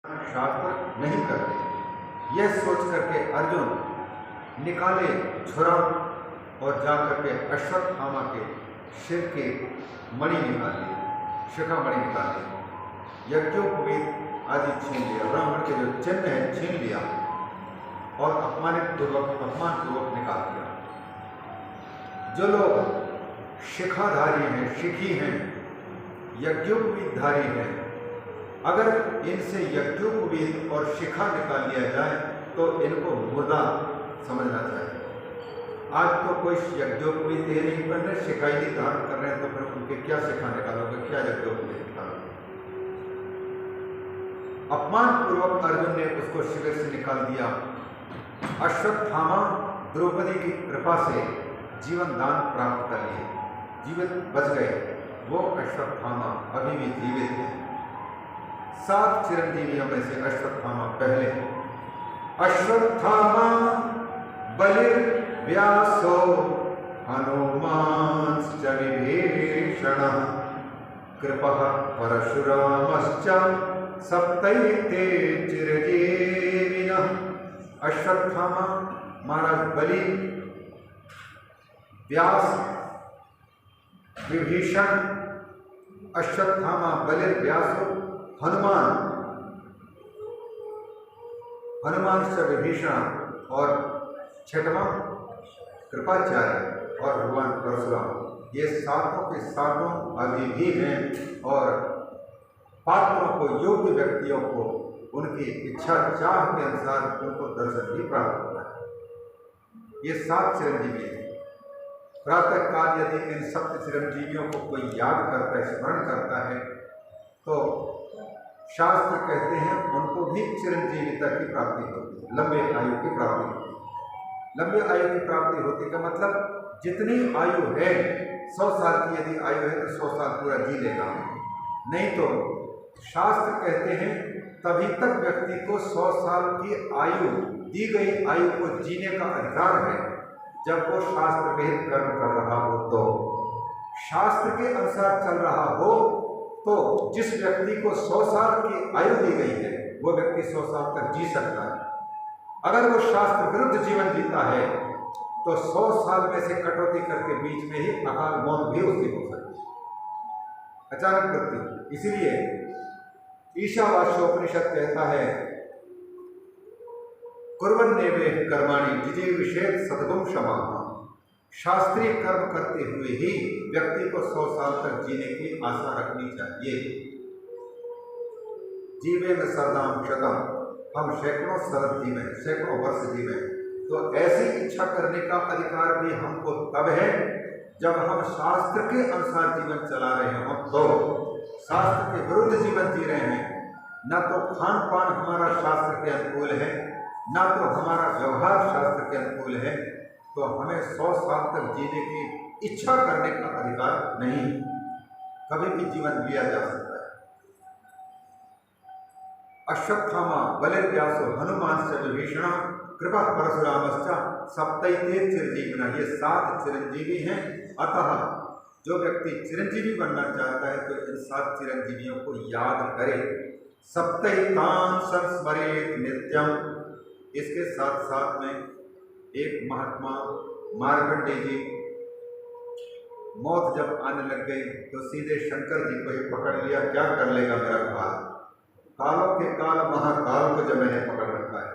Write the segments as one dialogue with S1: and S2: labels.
S1: शास्त्र नहीं करते। यह सोच करके अर्जुन निकाले छुरा और जा करके अश्वत्थामा के सिर के मणि निकाल ली, शिखा मणि निकाल ली, यज्ञोपवीत आदि छीन लिया, ब्राह्मण के जो चिन्ह है छीन लिया और अपमानपूर्वक निकाल दिया। जो लोग शिखाधारी हैं, शिखी हैं, यज्ञोपवीतधारी हैं, अगर इनसे यज्ञोपवीत और शिखा निकाल लिया जाए तो इनको मुर्दा समझना चाहिए। आज तो कोई यज्ञोपवीत ये नहीं बन रहे, शिखा ही नहीं धारण कर रहे हैं, तो फिर उनके क्या शिखा निकालोगे, क्या यज्ञोपवीत निकालोगे। अपमानपूर्वक अर्जुन ने उसको शिविर से निकाल दिया। अश्वत्थामा द्रौपदी की कृपा से जीवन दान प्राप्त कर लिए, जीवित बच गए। वो अश्वत्थामा अभी भी जीवित है। 7 चिरंजीवियों में से अश्वत्थामा पहले। अश्वत्थामा बलिर्व्यासो हनुमांश्च विभीषणः कृपः परशुरामश्च सप्तैते चिरजीविनः। अश्वत्थामा महाराज बलि, व्यास, विभीषण, अश्वत्थामा बलिर्व्यासो हनुमान से विभीषण और छठवां कृपाचार्य और भगवान परशुराम, ये सातों के सातों अभी भी हैं और पात्रों को, योग्य व्यक्तियों को उनकी इच्छा चाह के अनुसार उनको दर्शन भी प्राप्त होता है। ये 7 चिरंजीवी हैं। प्रातः काल यदि इन 7 चिरंजीवियों को कोई याद करता है, स्मरण करता है, तो शास्त्र कहते हैं उनको भी चिरंजीविता की प्राप्ति होती है, लंबे आयु की प्राप्ति होती है। लंबे आयु की प्राप्ति होती का मतलब जितनी आयु है, 100 साल की यदि आयु है तो 100 साल पूरा जी लेगा। नहीं तो शास्त्र कहते हैं तभी तक व्यक्ति को 100 साल की आयु, दी गई आयु को जीने का अधिकार है जब वो शास्त्र विहित कर्म कर रहा हो, तो शास्त्र के अनुसार चल रहा हो। तो जिस व्यक्ति को 100 साल की आयु दी गई है वो व्यक्ति 100 साल तक जी सकता है। अगर वो शास्त्र विरुद्ध जीवन जीता है तो 100 साल में से कटौती करके बीच में ही अकाल मौत भी उसकी हो सकती है, अचानक मृत्यु। इसीलिए ईशावास्योपनिषद कहता है कुर्वन्नेवे कर्माणि जिजीविषेत् सततं शमाः। शास्त्रीय कर्म करते हुए ही व्यक्ति को 100 साल तक जीने की आशा रखनी चाहिए। जीवे में सरदाम शतम, हम सैकड़ों शरद जीवे, सैकड़ों वर्ष जीवे। तो ऐसी इच्छा करने का अधिकार भी हमको तब है जब हम शास्त्र के अनुसार जीवन चला रहे हों। तो शास्त्र के विरुद्ध जीवन जी रहे हैं, न तो खान पान हमारा शास्त्र के अनुकूल है, न तो हमारा व्यवहार शास्त्र के अनुकूल है, तो हमें 100 साल तक जीने की इच्छा करने का अधिकार नहीं। कभी भी जीवन लिया जा सकता है। अश्वत्थामा बलिर्व्यासो हनुमान से विभीषण कृपा परशुरामश्च सप्तैते चिरंजीविनः। ये 7 चिरंजीवी हैं। अतः जो व्यक्ति चिरंजीवी बनना चाहता है तो इन 7 चिरंजीवियों को याद करे। सप्तैतान् संस्मरेत् नित्यम्। इसके साथ साथ में एक महात्मा मार्कंडेय जी, मौत जब आने लग गई तो सीधे शंकर जी को ही पकड़ लिया, क्या कर लेगा मेरा काल, कालों के काल महाकाल को जब मैंने पकड़ रखा है।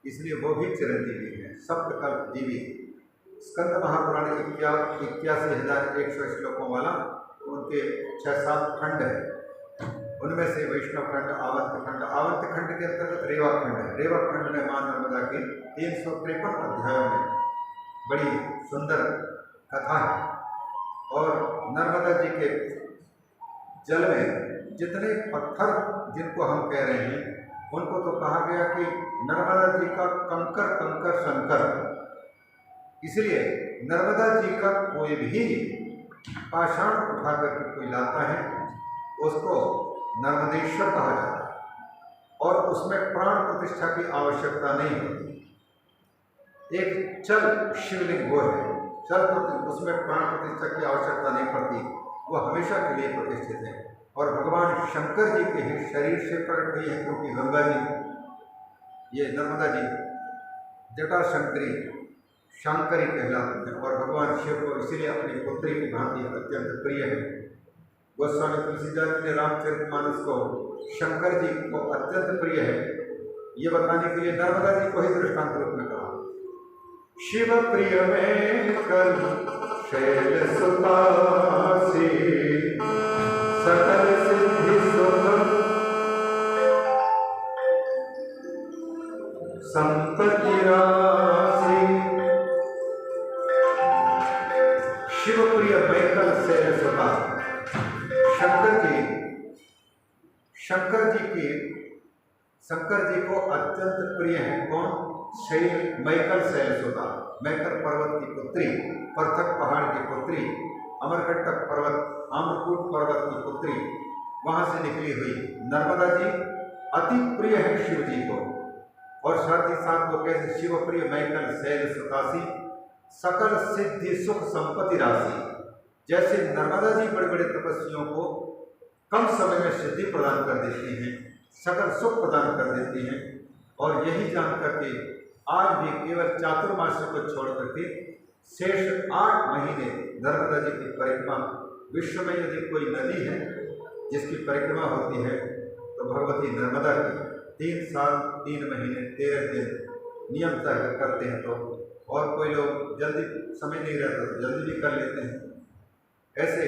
S1: इसलिए वो भी चिरंजीवी है, सप्तकल्प जीवी। स्कंद महापुराण 81,100 श्लोकों वाला, उनके 6-7 खंड है। उनमें से वैष्णव खंड, आवंत खंड, आवंत खंड के अंतर्गत रेवा खंड है। रेवा खंड में मां नर्मदा की 353 अध्यायों में बड़ी सुंदर कथा है। और नर्मदा जी के जल में जितने पत्थर जिनको हम कह रहे हैं, उनको तो कहा गया कि नर्मदा जी का कंकर कंकर शंकर। इसलिए नर्मदा जी का कोई भी पाषाण उठा करके कोई लाता है उसको नर्मदेश्वर कहा जाता है और उसमें प्राण प्रतिष्ठा की आवश्यकता नहीं होती। एक चल शिवलिंग वो है, चल उसमें प्राण प्रतिष्ठा की आवश्यकता नहीं पड़ती, वो हमेशा के लिए प्रतिष्ठित है। और भगवान शंकर जी के ही शरीर से प्रकट हुई है, क्योंकि गंगा जी, ये नर्मदा जी जटा शंकरी शंकरी कहलाते हैं और भगवान शिव को इसीलिए अपनी पुत्री की भांति अत्यंत प्रिय है। गोस्वामी तुलसीदास जी ने रामचरितमानस को शंकर जी को अत्यंत प्रिय है ये बताने के लिए नर्मदा जी को ही दृष्टांत रूप में कहा। शिव प्रिय में कल शैल सुतासी सकल सिद्धि सुख संपत्ति राशि। शिव प्रिय मैकल शैल सुता, शंकर जी को अत्यंत प्रिय है कौन? शैल, मैकल शैल सुता, मैकल पर्वत की पुत्री, पर्थक पहाड़ की पुत्री, अमरकंटक पर्वत, आम्रकूट पर्वत की पुत्री, वहां से निकली हुई नर्मदा जी अति प्रिय है शिव जी को। और साथ ही साथ वो कैसे? शिव प्रिय मैकल शैल सुतासी सकल सिद्धि सुख संपत्ति राशि। जैसे नर्मदा जी बड़े बड़े तपस्वियों को कम समय में सिद्धि प्रदान कर देती हैं, सकल सुख प्रदान कर देती हैं। और यही जान करके आज भी केवल चातुर्मास्य को छोड़ करके शेष 8 महीने नर्मदा जी की परिक्रमा, विश्व में यदि कोई नदी है जिसकी परिक्रमा होती है तो भगवती नर्मदा की 3 साल 3 महीने 13 दिन नियमतः करते हैं। तो और कोई लोग जल्दी समय नहीं रहता तो जल्दी भी कर लेते हैं। ऐसे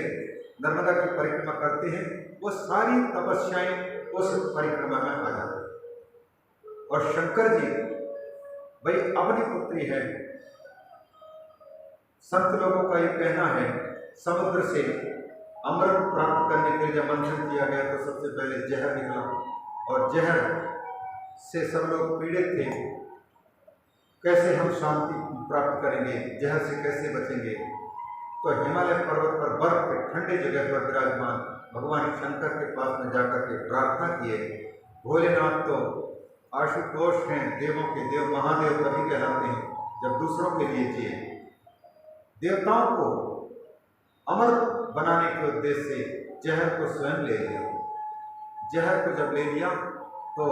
S1: नर्मदा की परिक्रमा करते हैं, वो सारी तपस्याएं उस परिक्रमा में आ जाती हैं। और शंकर जी भाई अपनी पुत्री है। संत लोगों का ये कहना है समुद्र से अमृत प्राप्त करने के लिए जब मंथन किया गया तो सबसे पहले जहर निकला और जहर से सब लोग पीड़ित थे। कैसे हम शांति प्राप्त करेंगे, जहर से कैसे बचेंगे? तो हिमालय पर्वत पर बर्फ के ठंडे जगह पर विराजमान भगवान शंकर के पास में जाकर के प्रार्थना किए। भोलेनाथ तो आशुतोष हैं, देवों के देव, महादेव तभी कहलाते हैं जब दूसरों के लिए जिए। देवताओं को अमर बनाने के उद्देश्य से जहर को स्वयं ले लिया। जहर को जब ले लिया तो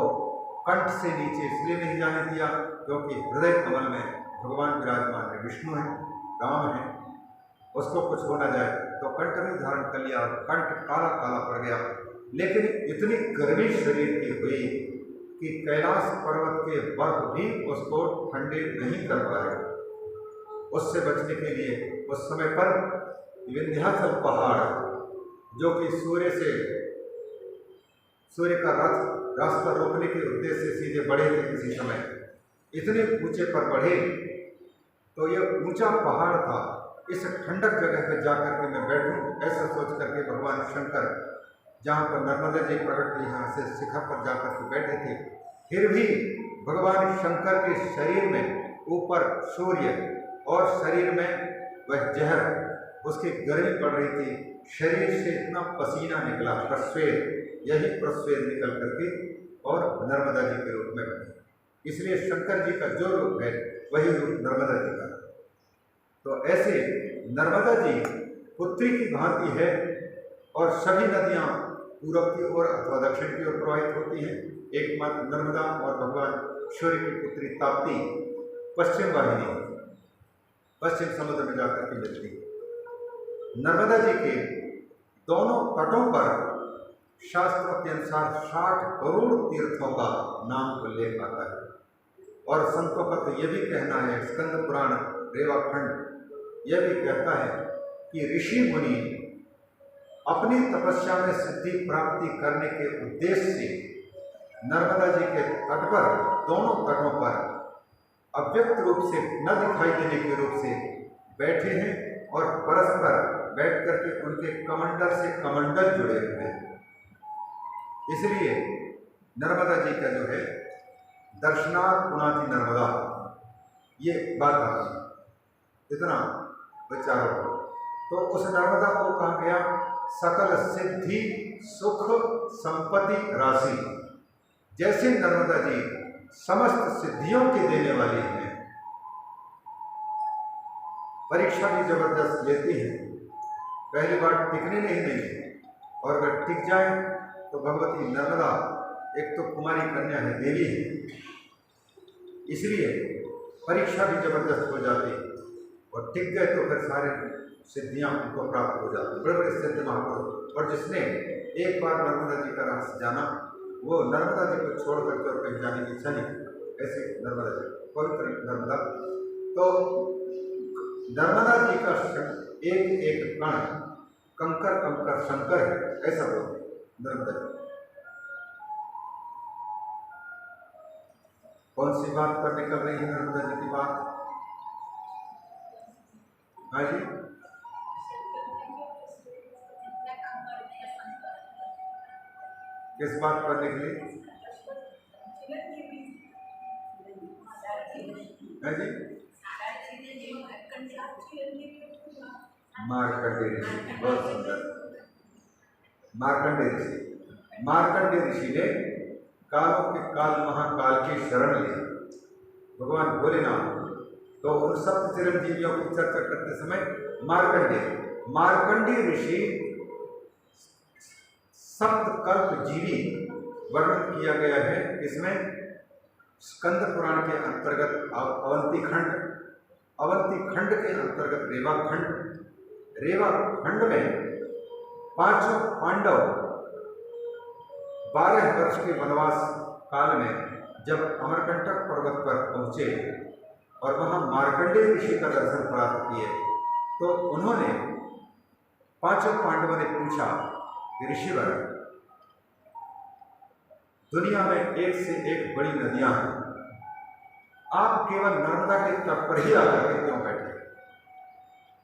S1: कंठ से नीचे इसलिए नहीं जाने दिया क्योंकि हृदय कमल में भगवान विराजमान है, विष्णु है, राम है, उसको कुछ हो ना जाए तो कंठ में धारण कर लिया। कंठ काला काला पड़ गया, लेकिन इतनी गर्मी शरीर की हुई कि कैलाश पर्वत के बर्फ भी उसको ठंडे नहीं कर पाए। उससे बचने के लिए उस समय पर विंध्याचल पहाड़, जो कि सूर्य का रास्ता रोकने के उद्देश्य से सीधे बढ़े थे, किसी समय इतने ऊंचे पर बढ़े तो यह ऊंचा पहाड़ था। इस ठंडक जगह पर जाकर के मैं बैठूं, ऐसा सोच करके भगवान शंकर जहाँ पर नर्मदा जी प्रकट हुई यहाँ से शिखर पर जाकर के बैठे थे। फिर भी भगवान शंकर के शरीर में ऊपर सूर्य और शरीर में वह जहर, उसकी गर्मी पड़ रही थी। शरीर से इतना पसीना निकला, प्रस्वेद, यही प्रस्वेद निकल करके और नर्मदा जी के रूप में बने। इसलिए शंकर जी का जो रूप है वही रूप नर्मदा जी का। तो ऐसे नर्मदा जी पुत्री की भांति है और सभी नदियाँ पूरब की ओर अथवा दक्षिण की ओर प्रवाहित होती हैं। एकमात्र नर्मदा और भगवान सूर्य की पुत्री ताप्ती पश्चिम वाहिनी, पश्चिम समुद्र में जाकर के मिलती है। नर्मदा जी के दोनों तटों पर शास्त्रों के अनुसार 60 करोड़ तीर्थों का नाम उल्लेख आता है। और संतों का तो ये भी कहना है, स्कंद पुराण रेवाखंड यह भी कहता है कि ऋषि मुनि अपनी तपस्या में सिद्धि प्राप्ति करने के उद्देश्य से नर्मदा जी के तट पर, दोनों तटों पर अव्यक्त रूप से न दिखाई देने के रूप से बैठे हैं और परस्पर बैठ करके उनके कमंडल से कमंडल जुड़े हुए हैं। इसलिए नर्मदा जी का जो है दर्शनार्थ पुनाति नर्मदा, ये बात आती है, इतना विचारो। तो उस नर्मदा को कहा गया सकल सिद्धि सुख संपत्ति राशि। जैसे नर्मदा जी समस्त सिद्धियों की देने वाली हैं, परीक्षा भी जबरदस्त लेती है, पहली बार टिकने नहीं देंगे, और अगर टिक जाए तो भगवती नर्मदा एक तो कुमारी कन्या है, देवी है, इसलिए परीक्षा भी जबरदस्त हो जाती है, और टिक गए तो फिर सारे सिद्धियां उनको प्राप्त हो जाती। बड़े बड़े सिद्ध महापुरुष, और जिसने एक बार नर्मदा जी का रास्ता जाना वो नर्मदा जी को छोड़ करके और कहीं जाने की इच्छा नहीं करता। ऐसे नर्मदा जी, पवित्र नर्मदा। तो नर्मदा जी का एक एक कण कंकर कंकर शंकर है, ऐसा बोलते नर्मदा जी। कौन सी बात पर निकल रही है नर्मदा जी की बात? हाँ जी, किस बात पर निकली? हाँ जी, मार्कंडेय ऋषि, बहुत सुंदर। मार्कंडेय ऋषि, मार्कंडेय ऋषि ने कालों के काल महाकाल की शरण ली भगवान भोलेनाथ। तो उन सप्त चिरंजीवियों की चर्चा करते समय मार्कंडेय ऋषि सप्तकल्प जीवी वर्णन किया गया है। इसमें स्कंद पुराण के अंतर्गत अवंती खंड के अंतर्गत रेवा खंड में पांचों पांडव 12 वर्ष के वनवास काल में जब अमरकंटक पर्वत पर पहुंचे और वहां मार्कंडेय ऋषि का दर्शन प्राप्त किए, तो उन्होंने पांचों पांडवों ने पूछा कि ऋषिवर, दुनिया में एक से एक बड़ी नदियां हैं, आप केवल नर्मदा के तट पर ही आकर के क्यों बैठे?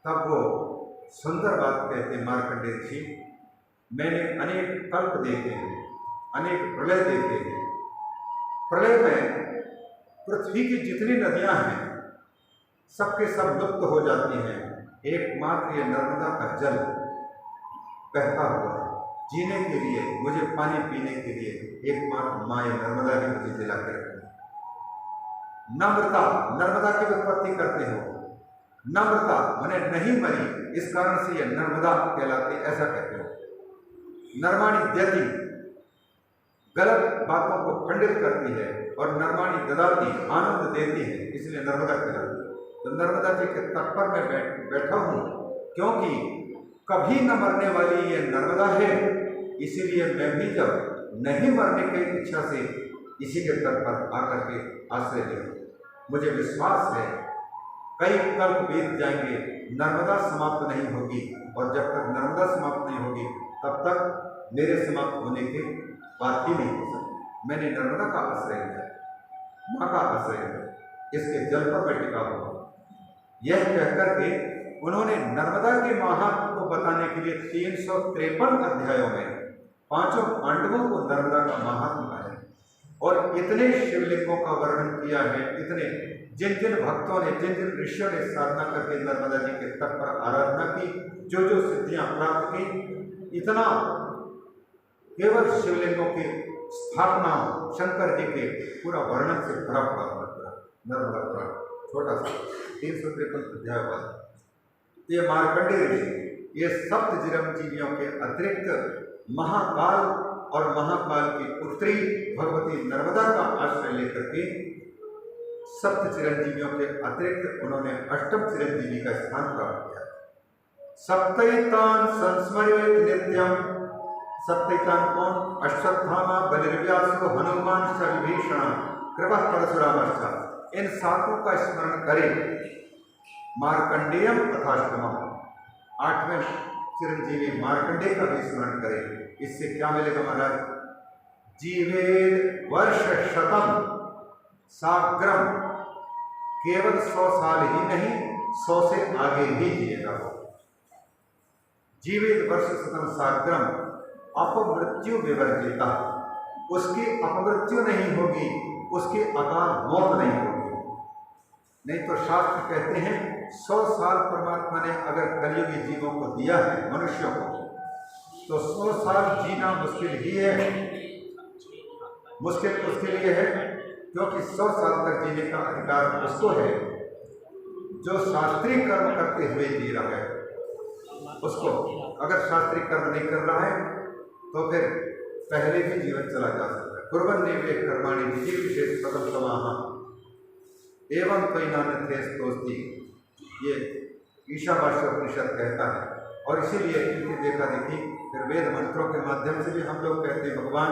S1: तब वो सुंदर बात कहते मार्कंडेय ऋषि, मैंने अनेक कल्प देखे हैं, अनेक प्रलय देखे हैं। प्रलय में पृथ्वी की जितनी नदियां हैं सबके सब लुप्त हो जाती हैं, एकमात्र ये नर्मदा का जल बहता हुआ है। जीने के लिए, मुझे पानी पीने के लिए एकमात्र माँ नर्मदा ही मुझे दिला के रखती है। नम्रता, नर्मदा की उत्पत्ति करते हो, नम्रता मैंने नहीं मरी, इस कारण से यह नर्मदा कहलाती, ऐसा कहते हो। नर्माणी द्यति, गलत बातों को खंडित करती है, और नर्माणी ददाती, आनंद देती है, इसलिए नर्मदा कहलाती है। तो नर्मदा जी के तट पर मैं बैठा हूँ, क्योंकि कभी न मरने वाली ये नर्मदा है, इसीलिए मैं भी जब नहीं मरने की इच्छा से इसी के तट पर आकर के आश्रय लिया। मुझे विश्वास है कई कल्प बीत जाएंगे, नर्मदा समाप्त नहीं होगी, और जब तक नर्मदा समाप्त नहीं होगी तब तक मेरे समाप्त होने की बात ही नहीं हो सकती। मैंने नर्मदा का आश्रय लिया, माँ का आश्रय लिया, इसके जल पर मैं टिका हुआ। यह कहकर के उन्होंने नर्मदा के महात्म को बताने के लिए 353 अध्यायों में पांचों पांडवों को नर्मदा का महात्म है, और इतने शिवलिंगों का वर्णन किया है, इतने जिन जिन भक्तों ने, जिन जिन ऋषियों ने साधना करके नर्मदा जी के तट पर आराधना की, जो जो सिद्धियां प्राप्त की, इतना केवल शिवलिंगों की स्थापना शंकर जी के पूरा वर्णन से भरा पड़ा हुआ नर्मदा पुराण, छोटा सा 353 अध्याय वाला। ये मार्कंडेय ऋषि ये सप्त चिरंजीवियों के अतिरिक्त महाकाल और महाकाल की पुत्री भगवती नर्मदा का आश्रय लेकर के सप्त चिरंजीवियों के अतिरिक्त उन्होंने अष्टम चिरंजीवी का स्थान प्राप्त किया। सप्तैतान संस्मरेत नित्यम, सप्तैतान कौन? अश्वत्थामा, बलिर्व्यासो, हनुमान, विभीषण, कृपा परशुरामश्च। इन सातों का स्मरण करें। मार्कंडेयम तथाष्टमम, 8वें चिरंजीवी मार्कंडेय का भी स्मरण करें। इससे क्या मिलेगा महाराज? जीवेद वर्ष शतम साग्रम, केवल 100 साल ही नहीं 100 से आगे भी जिएगा वो। जीवेद वर्ष शतम साग्रम अपमृत्यु विवर्जिता, उसकी अपमृत्यु नहीं होगी, उसकी अकाल मौत नहीं होगी। नहीं तो शास्त्र कहते हैं 100 साल परमात्मा ने अगर कलियुगी जीवों को दिया है, मनुष्यों को, तो 100 साल जीना मुश्किल ही है। मुश्किल उसके लिए है क्योंकि 100 साल तक जीने का अधिकार उसको है जो शास्त्रीय कर्म करते हुए जी रहा है। उसको अगर शास्त्रीय कर्म नहीं कर रहा है तो फिर पहले भी जीवन चला जा सकता है। कुर्बन ने वे कर्माणी विधि विशेष प्रथम समाह एवं कोई नान्य दोस्ती, ये ईशावास्य उपनिषद कहता है। और इसीलिए इनकी देखा देखी फिर वेद मंत्रों के माध्यम से भी हम लोग कहते हैं भगवान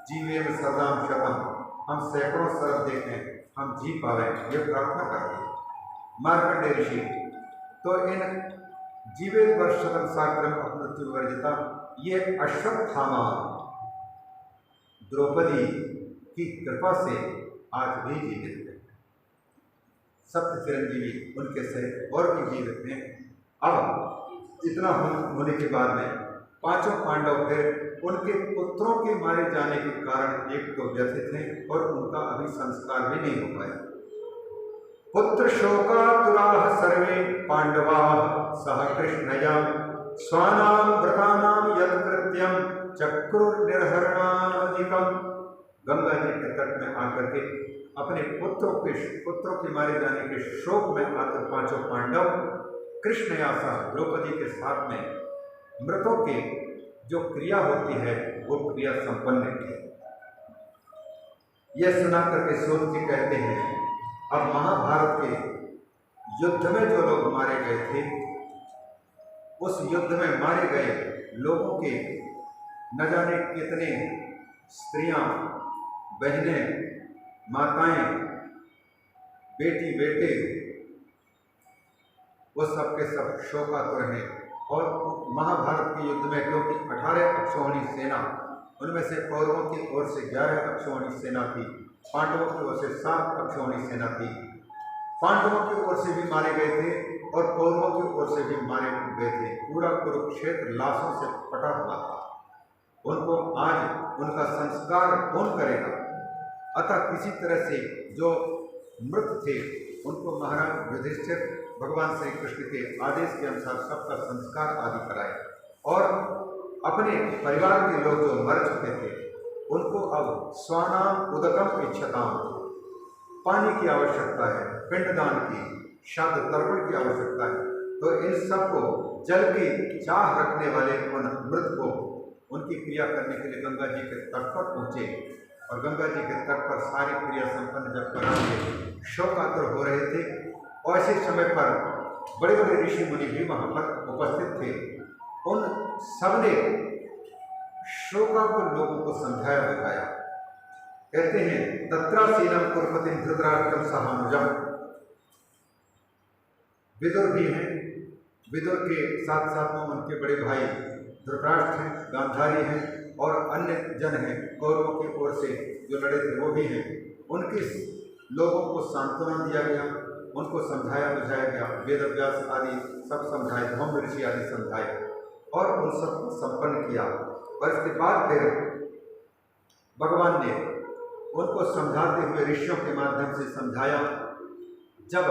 S1: जीवेम सर्वदाम शतम, हम सैकड़ों सर्व देखें, हम जी पावे, ये प्रार्थना करते हैं। मार्कंडेय ऋषि तो इन जीवेत वर्षतम साक्रम अपमृत्यु वर्जिता, ये अश्वत्थामा द्रौपदी की कृपा से आज भी जीवित है। सप्त चिरंजीवी उनके से और भी जीवित हैं। अब इतना होने के बाद में पांचों पांडव फिर उनके पुत्रों के मारे जाने के कारण एक तो व्यथित हैं और उनका अभी संस्कार भी नहीं हो पाया। पुत्र शोकातुराः सर्वे पांडवाः सह कृष्णया स्वानाम व्रतानाम यत्कृत्यं चक्रुर्निर्हरणाधिकम। गंगा जी के तट में आकर के अपने पुत्रों के मारे जाने के शोक में आकर पांचों पांडव कृष्ण या द्रौपदी के साथ में मृतों के जो क्रिया होती है वो क्रिया संपन्न की। यह सुना करके सूत जी कहते हैं अब महाभारत के युद्ध में जो लोग मारे गए थे, उस युद्ध में मारे गए लोगों के न जाने कितने स्त्रियां, बहनें, माताएं, बेटी, बेटे, वो सब के सब शोकातुर हैं। और महाभारत के युद्ध में क्योंकि 18 अक्षौहिणी सेना, उनमें से कौरवों की ओर से 11 अक्षौहिणी सेना थी, पांडवों की ओर से 7 अक्षौहिणी सेना थी। पांडवों की ओर से भी मारे गए थे और कौरवों की ओर से भी मारे गए थे। पूरा कुरुक्षेत्र लाशों से पटा हुआ था। उनको आज उनका संस्कार कौन करेगा? अतः किसी तरह से जो मृत थे उनको महाराज युधिष्ठिर भगवान श्री कृष्ण के आदेश के अनुसार सबका संस्कार आदि कराए और अपने परिवार के लोग जो मर चुके थे उनको अब स्वानाम उदकम इच्छताम, पानी की आवश्यकता है, पिंडदान की, श्राद्ध तर्पण की आवश्यकता है। तो इन सबको जल की चाह रखने वाले उन मृत को उनकी क्रिया करने के लिए गंगा जी के तट पर पहुँचे और गंगा जी के तट पर सारी क्रिया संपन्न जब कराने शोकातुर हो रहे थे और ऐसे समय पर बड़े बड़े ऋषि मुनि भी वहाँ पर उपस्थित थे। उन सबने शोकाकुल लोगों को समझाया बताया। कहते हैं तत्रासीनम कुरुपतिम धृतराष्ट्रम सहानुजम। विदुर भी हैं, विदुर के साथ साथ में उनके बड़े भाई धृतराष्ट्र हैं, गांधारी हैं और अन्य जन हैं कौरवों की ओर से जो लड़े थे वो भी हैं। उनके लोगों को सांत्वना दिया गया, उनको समझाया बुझाया गया, वेद व्यास आदि सब समझाए, धौम ऋषि आदि समझाए और उन सब संपन्न किया। और इसके बाद फिर भगवान ने उनको समझाते हुए ऋषियों के माध्यम से समझाया, जब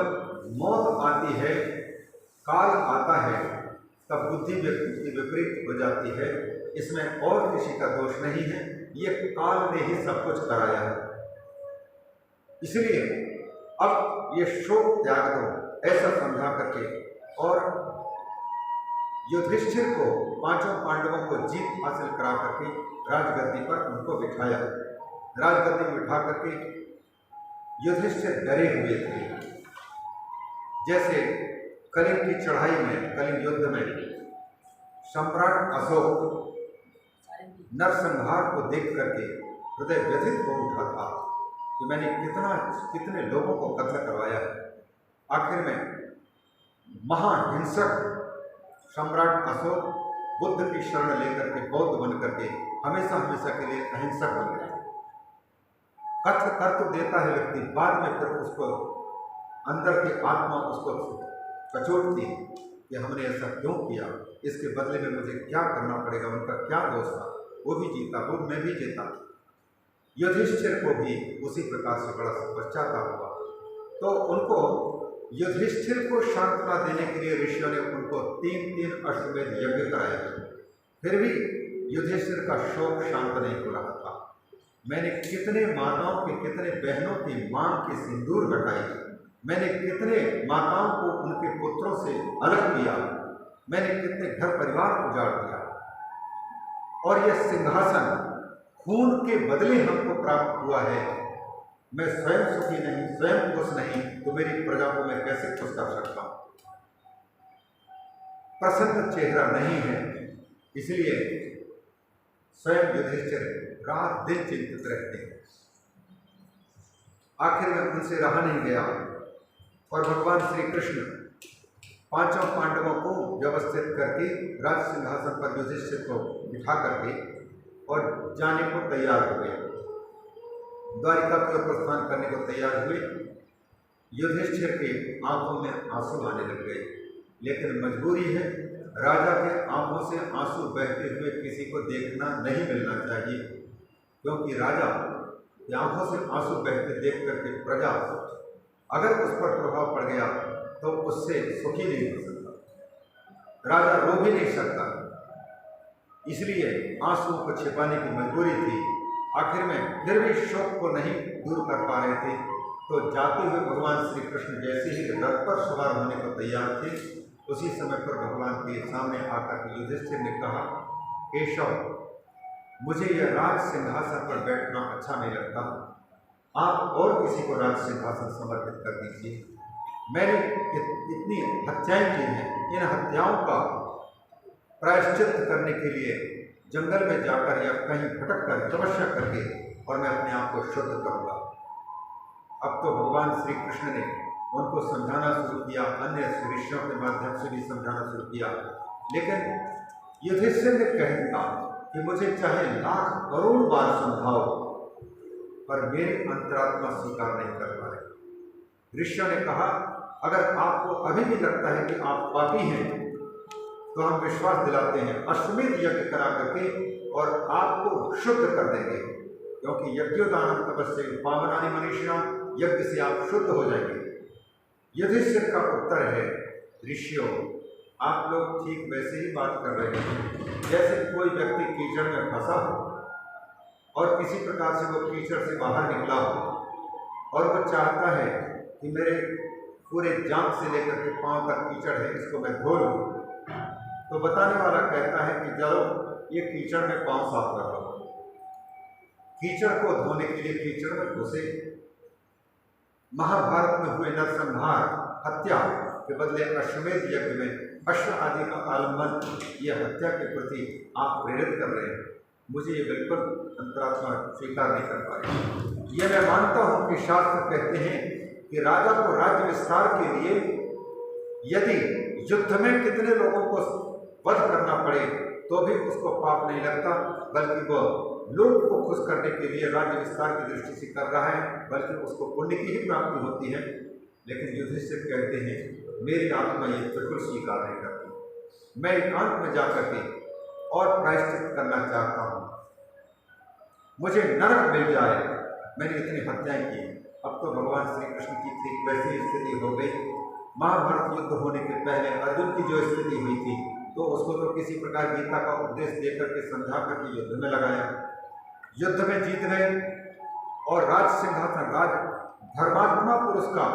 S1: मौत आती है, काल आता है, तब बुद्धि व्यक्ति की विपरीत हो जाती है। इसमें और किसी का दोष नहीं है, ये काल ने ही सब कुछ कराया है। इसलिए अब ये शोक त्याग दो, ऐसा समझा करके और युधिष्ठिर को पांचों पांडवों को जीत हासिल करा करके राजगद्दी पर उनको बिठाया। राजगद्दी में बिठा करके युधिष्ठिर डरे हुए थे। जैसे कलिंग की चढ़ाई में, कलिंग युद्ध में सम्राट अशोक नरसंहार को देख करके हृदय व्यथित हो उठा था कि मैंने कितने लोगों को कत्ल करवाया है। आखिर में महाहिंसक सम्राट अशोक बुद्ध की शरण लेकर के बौद्ध बन करके हमेशा हमेशा के लिए अहिंसक बन गए। कत्ल कर तो देता है व्यक्ति, बाद में फिर उसको अंदर की आत्मा उसको कचोटती कि हमने ऐसा क्यों किया, इसके बदले में मुझे क्या करना पड़ेगा, उनका क्या दोष था। वो भी जीता, वो मैं भी जीता। युधिष्ठिर को भी उसी प्रकार से बड़ा पश्चाताप हुआ। तो उनको युधिष्ठिर को सांत्वना देने के लिए ऋषियों ने उनको 3 अश्वमेध यज्ञ कराए। फिर भी युधिष्ठिर का शोक शांत नहीं हो रहा था। मैंने कितने माताओं के, कितने बहनों की मांग के सिंदूर हटाई, मैंने कितने माताओं को उनके पुत्रों से अलग किया, मैंने कितने घर परिवार उजाड़ दिया। और यह सिंहासन खून के बदले हमको प्राप्त हुआ है। मैं स्वयं सुखी नहीं, स्वयं खुश नहीं, तो मेरी प्रजा को मैं कैसे खुश कर सकता हूँ? प्रसन्न चेहरा नहीं है, इसलिए स्वयं युधिष्ठिर रात दिन चिंतित रहते हैं। आखिर में उनसे रहा नहीं गया और भगवान श्री कृष्ण पांचों पांडवों को व्यवस्थित करके राज सिंहासन पर युधिष्ठिर को बिठा करके और जाने को तैयार हो गए। द्वारिका की ओर प्रस्थान करने को तैयार हुए। युधिष्ठिर के आंखों में आंसू आने लग गए, लेकिन मजबूरी है, राजा के आंखों से आंसू बहते हुए किसी को देखना नहीं मिलना चाहिए, क्योंकि राजा की आंखों से आंसू बहते देख करके प्रजा अगर उस पर प्रभाव पड़ गया तो उससे सुखी नहीं हो सकता, राजा रो भी नहीं सकता। इसलिए आंसुओं को छिपाने की मजबूरी थी। आखिर में फिर भी शोक को नहीं दूर कर पा रहे थे, तो जाते हुए भगवान श्री कृष्ण जैसे ही रथ पर सवार होने को तैयार थे, उसी समय पर भगवान के सामने आकर के युधिष्ठिर ने कहा, केशव, मुझे यह राज सिंहासन पर बैठना अच्छा नहीं लगता, आप और किसी को राज सिंहासन समर्पित कर दीजिए। मैंने इतनी हत्याएं की हैं, इन हत्याओं का प्रायश्चित करने के लिए जंगल में जाकर या कहीं भटक कर तपस्या करके और मैं अपने आप को शुद्ध करूँगा। अब तो भगवान श्री कृष्ण ने उनको समझाना शुरू किया, अन्य ऋषियों के माध्यम से भी समझाना शुरू किया, लेकिन युधिष्ठिर ने कह दिया कि मुझे चाहे लाख करोड़ बार समझाओ, पर मेरी अंतरात्मा स्वीकार नहीं कर पा रही। ऋषियों ने कहा, अगर आपको अभी भी लगता है कि आप पापी हैं, तो हम विश्वास दिलाते हैं, अश्वमेध यज्ञ करा करके और आपको शुद्ध कर देंगे, क्योंकि यज्ञोदानम तपस्या पावनानि मनीषिणाम, यज्ञ से आप शुद्ध हो जाएंगे। युधिष्ठिर का उत्तर है, ऋषियों, आप लोग ठीक वैसे ही बात कर रहे हैं जैसे कोई व्यक्ति कीचड़ में फंसा हो और किसी प्रकार से वो कीचड़ से बाहर निकला हो और वो चाहता है कि मेरे पूरे जांघ से लेकर के पांव तक कीचड़ है, इसको मैं धो लूँ, तो बताने वाला कहता है कि चलो ये कीचड़ में पांव साफ कर लो। कीचड़ को धोने के लिए कीचड़ में घुसे। महाभारत में हुए नरसंहार हत्या के बदले अश्वमेध यज्ञ में अश्व आदि का आलम्बन, यह हत्या के प्रति आप प्रेरित कर रहे हैं। मुझे ये बिल्कुल अंतरात्मा स्वीकार नहीं कर पा रही। यह मैं मानता हूँ कि शास्त्र कहते हैं कि राजा को राज्य विस्तार के लिए यदि युद्ध में कितने लोगों को वध करना पड़े तो भी उसको पाप नहीं लगता, बल्कि वह लोग को खुश करने के लिए राज्य विस्तार की दृष्टि से कर रहा है, बल्कि उसको पुण्य की ही प्राप्ति होती है। लेकिन युधिष्ठिर कहते हैं, मेरी आत्मा ये बिल्कुल स्वीकार नहीं करती, मैं एकांत में जाकर के और प्रायश्चित करना चाहता हूँ, मुझे नरक मिल जाए, मैंने इतनी हत्याएं की। अब तो भगवान श्री कृष्ण की ठीक वैसी स्थिति हो गई। महाभारत युद्ध होने के पहले अर्जुन की जो स्थिति हुई थी, तो उसको तो किसी प्रकार गीता का उपदेश देकर के समझा करके युद्ध में लगाया, युद्ध में जीत गए और राज सिंहासन, राज धर्मात्मा पुरुष का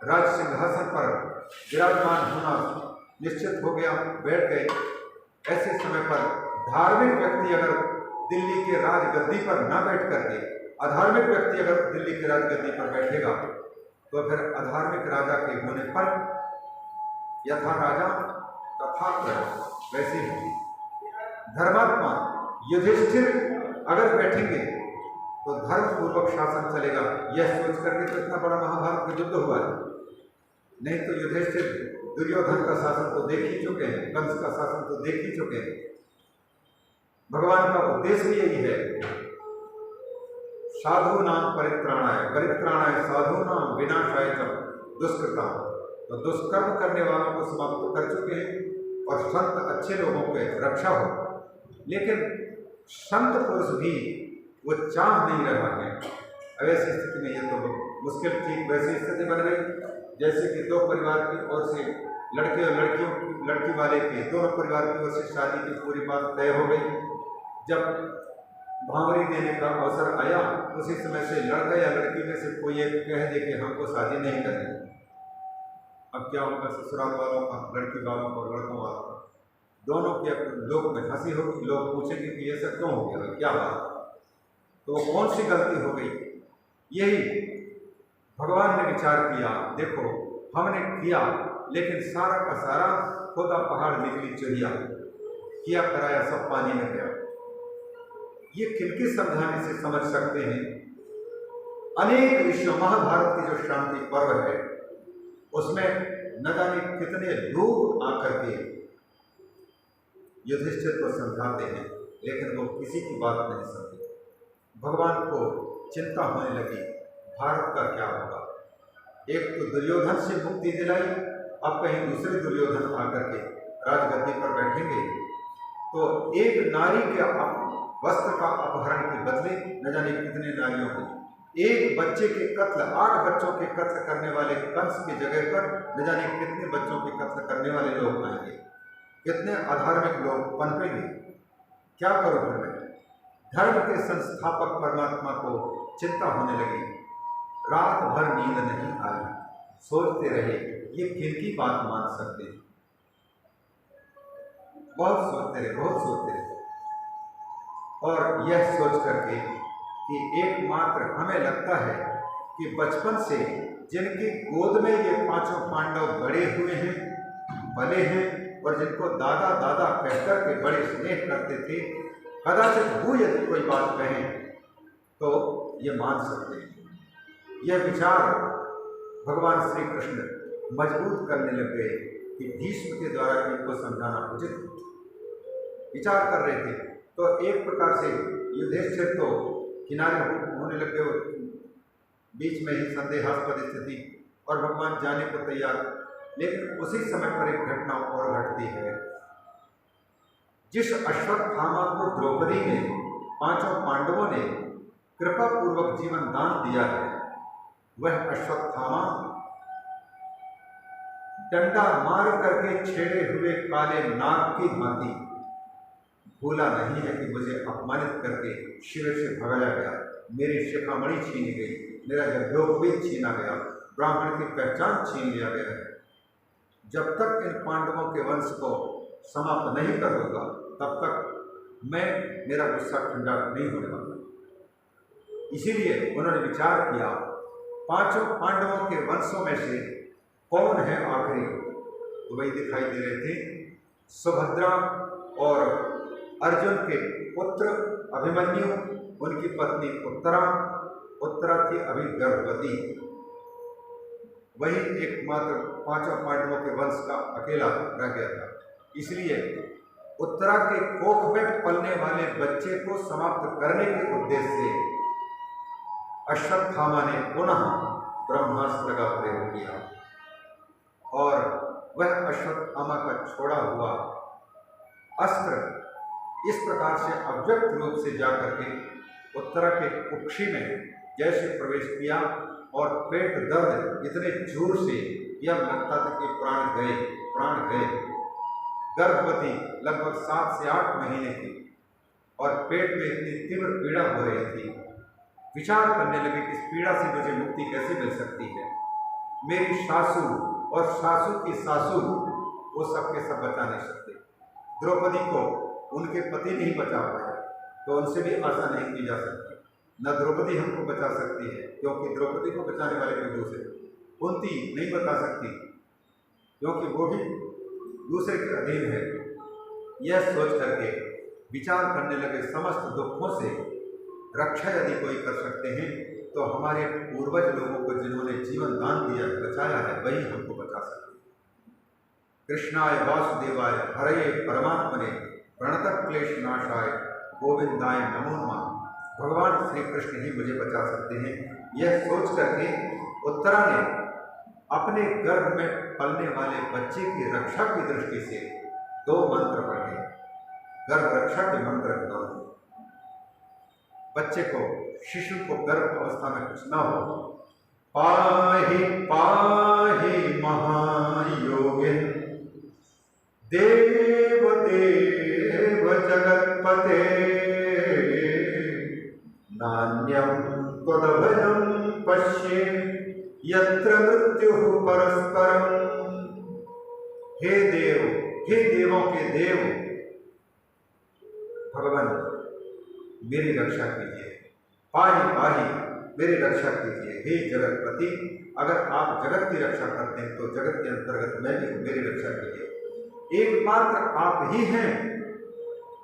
S1: राज सिंहासन पर विराजमान होना निश्चित हो गया, बैठ गए। ऐसे समय पर धार्मिक व्यक्ति अगर दिल्ली के राजगद्दी पर न बैठ करके अधार्मिक व्यक्ति अगर दिल्ली के राजगद्दी पर बैठेगा, तो फिर अधार्मिक राजा के होने पर यथा राजा तथा प्रजा, वैसे ही धर्मात्मा युधिष्ठिर अगर बैठेंगे तो धर्म पूर्वक शासन चलेगा। यह सोच करके तो इतना बड़ा महाभारत में युद्ध हुआ है, नहीं तो युधिष्ठिर दुर्योधन का शासन तो देख ही चुके हैं, कंस का शासन तो देख ही चुके हैं। भगवान का उद्देश्य भी यही है, साधु नाम परित्राणाय, परित्राणाय साधु नाम विनाशाय च दुष्कृता, तो दुष्कर्म करने वालों को समाप्त कर चुके हैं और संत अच्छे लोगों के रक्षा हो। लेकिन संत पुरुष भी वो चाह नहीं रहा है। ऐसी स्थिति में ये तो मुश्किल ठीक वैसी स्थिति बन गई जैसे कि दो परिवार की ओर से लड़के और लड़की वाले के दोनों परिवार की ओर से शादी की पूरी बात तय हो गई। जब भांवरी देने का अवसर आया, उसी समय से लड़का या लड़की में से कोई एक कह दे कि हमको शादी नहीं करनी। अब क्या होगा ससुराल वालों का, लड़की वालों का, लड़कों वालों का? दोनों के लोग में हंसी होगी, लोग पूछेंगे कि ऐसा क्यों हो गया, क्या बात, तो वो कौन सी गलती हो गई। यही भगवान ने विचार किया, देखो हमने किया, लेकिन सारा का सारा खुदा पहाड़ निकली चिड़िया, किया कराया सब पानी में गया। ये किनके समझाने से समझ सकते हैं। अनेक विषयों, महाभारत की जो शांति पर्व है उसमें न जाने कितने लोग आकर के युधिष्ठिर को समझाते हैं, लेकिन वो किसी की बात नहीं समझे। भगवान को चिंता होने लगी, भारत का क्या होगा। एक तो दुर्योधन से मुक्ति दिलाई, अब कहीं दूसरे दुर्योधन आकर के राजगद्दी पर बैठेंगे, तो एक नारी के वस्त्र का अपहरण के बदले न जाने कितने नारियों को, एक बच्चे के कत्ल, 8 बच्चों के कत्ल करने वाले कंस की जगह पर न जाने कितने बच्चों के कत्ल करने वाले लोग आएंगे, कितने अधार्मिक लोग पनपेंगे। क्या करूं फिर मैं। धर्म के संस्थापक परमात्मा को चिंता होने लगी, रात भर नींद नहीं आई, सोचते रहे ये किनकी बात मान सकते हैं। बहुत सोचते रहे, बहुत सोचते रहे, और यह सोच करके कि एकमात्र हमें लगता है कि बचपन से जिनकी गोद में ये 5 पांडव बड़े हुए हैं, पले हैं, और जिनको दादा दादा कहकर के बड़े स्नेह करते थे, कदाचित वो यदि कोई बात कहें तो ये मान सकते हैं। यह विचार भगवान श्री कृष्ण मजबूत करने लग गए कि भीष्म के द्वारा इनको समझाना उचित। विचार कर रहे थे तो एक प्रकार से युधिष्ठिर तो किनारे होने लग गए, बीच में ही संदेहास्पद स्थिति, और भगवान जाने को तैयार। लेकिन उसी समय पर एक घटना और घटती है। जिस अश्वत्थामा को द्रौपदी ने 5 पांडवों ने कृपा पूर्वक जीवन दान दिया है, वह अश्वत्थामा डंडा मार करके छेड़े हुए काले नाग की भांति भूला नहीं है कि मुझे अपमानित करके शिविर से भगाया गया, मेरी शिखामणि छीनी गई, मेरा यज्ञोपवीत छीना गया, ब्राह्मण की पहचान छीन लिया गया है। जब तक इन पांडवों के वंश को समाप्त नहीं कर दूंगा, तब तक मेरा गुस्सा ठंडा नहीं होने वाला। इसीलिए उन्होंने विचार किया, 5 पांडवों के वंशों में से कौन है आखिरी, तो वही दिखाई दे रहे थे, सुभद्रा और अर्जुन के पुत्र अभिमन्यु, उनकी पत्नी उत्तरा थी अभी गर्भवती। वही एकमात्र 5 पांडवों के वंश का अकेला रह गया था। इसलिए उत्तरा के कोख में पलने वाले बच्चे को समाप्त करने के उद्देश्य से अश्वत्थामा ने पुनः ब्रह्मास्त्र का प्रयोग किया, और वह अश्वत्थामा का छोड़ा हुआ अस्त्र इस प्रकार से अव्यक्त रूप से जाकर के उत्तरा के कुक्षी में जैसे प्रवेश किया, और पेट दर्द इतने जोर से यह लगता था कि प्राण गए। गर्भवती लगभग 7 से 8 महीने की, और पेट में इतनी तीव्र पीड़ा हो रही थी। विचार करने लगे कि इस पीड़ा से मुझे मुक्ति कैसे मिल सकती है। मेरी सासू और सासू की सासू, वो सब के सब बचा नहीं सकते। द्रौपदी को उनके पति नहीं बचा पाए, तो उनसे भी आशा नहीं की जा सकती। न द्रौपदी हमको बचा सकती है, क्योंकि द्रौपदी को बचाने वाले कोई दूसरे। कुंती नहीं बचा सकती, क्योंकि वो भी दूसरे के अधीन है। यह सोच करके विचार करने लगे, समस्त दुखों से रक्षा यदि कोई कर सकते हैं तो हमारे पूर्वज लोगों को जिन्होंने जीवन दान दिया, बचाया है, वही हमको बचा सकते हैं। कृष्णाय वासुदेवाय हरये परमात्मने प्रणतः क्लेश नाशाय गोविंदाय नमो नमः। भगवान श्री कृष्ण ही मुझे बचा सकते हैं। यह सोच करके उत्तरा ने अपने गर्भ में पलने वाले बच्चे की रक्षा की दृष्टि से 2 मंत्र पढ़े, गर्भ रक्षा के मंत्र 2। बच्चे को, शिशु को गर्भ अवस्था में कुछ न हो। पाहि पाहि महायोगिन देव देव जगत्पते नान्यं त्वदभयं पश्ये यत्र मृत्युः परस्परम्। हे देव, हे देवों के देव भगवान मेरी रक्षा कीजिए, पाहि पाहि मेरी रक्षा कीजिए, हे जगतपति अगर आप जगत की रक्षा करते हैं तो जगत के अंतर्गत मैं भी हूं, मेरी रक्षा कीजिए। एकमात्र आप ही हैं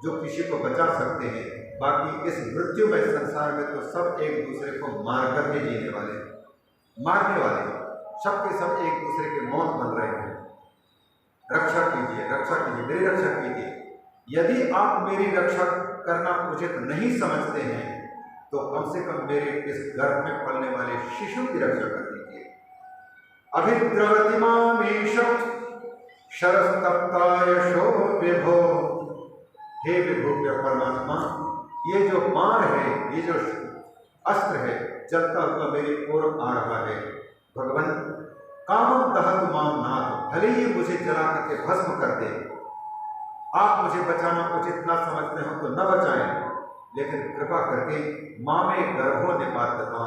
S1: जो किसी को बचा सकते हैं, बाकी इस मृत्युमय संसार में तो सब एक दूसरे को मार करके जीने वाले, मारने वाले, सबके सब एक दूसरे के मौत बन रहे हैं। रक्षा कीजिए, रक्षा कीजिए, मेरी रक्षा कीजिए। यदि आप मेरी रक्षा करना उचित नहीं समझते हैं तो कम से कम मेरे इस गर्भ में पलने वाले शिशु की रक्षा कर दीजिए। अभिद्रवतिमामीशत शरस्तप्तायशो विभो, हे विभो के परमात्मा ये जो बाण है, ये जो अस्त्र है चलता हुआ मेरी ओर आ रहा है, भगवान कामम दहतु माम नाथ, भले ही मुझे जला करके भस्म कर दे, आप मुझे बचाना उचित ना समझते हो तो न बचाएं, लेकिन कृपा करके माँ में गर्भो निपातता,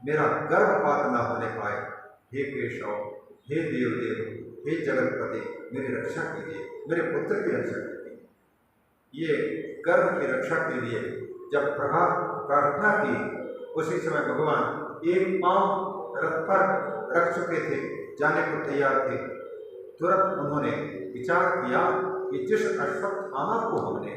S1: मेरा गर्भपात न होने पाए। हे केशव, हे देवदेव, हे जगतपति मेरी रक्षा कीजिए, मेरे पुत्र की रक्षा कीजिए। ये गर्भ की रक्षा के लिए जब प्रार्थना की उसी समय भगवान एक पांव रथ पर रख चुके थे, जाने को तैयार थे। तुरंत उन्होंने विचार किया कि जिस अश्वत्थामा को हमने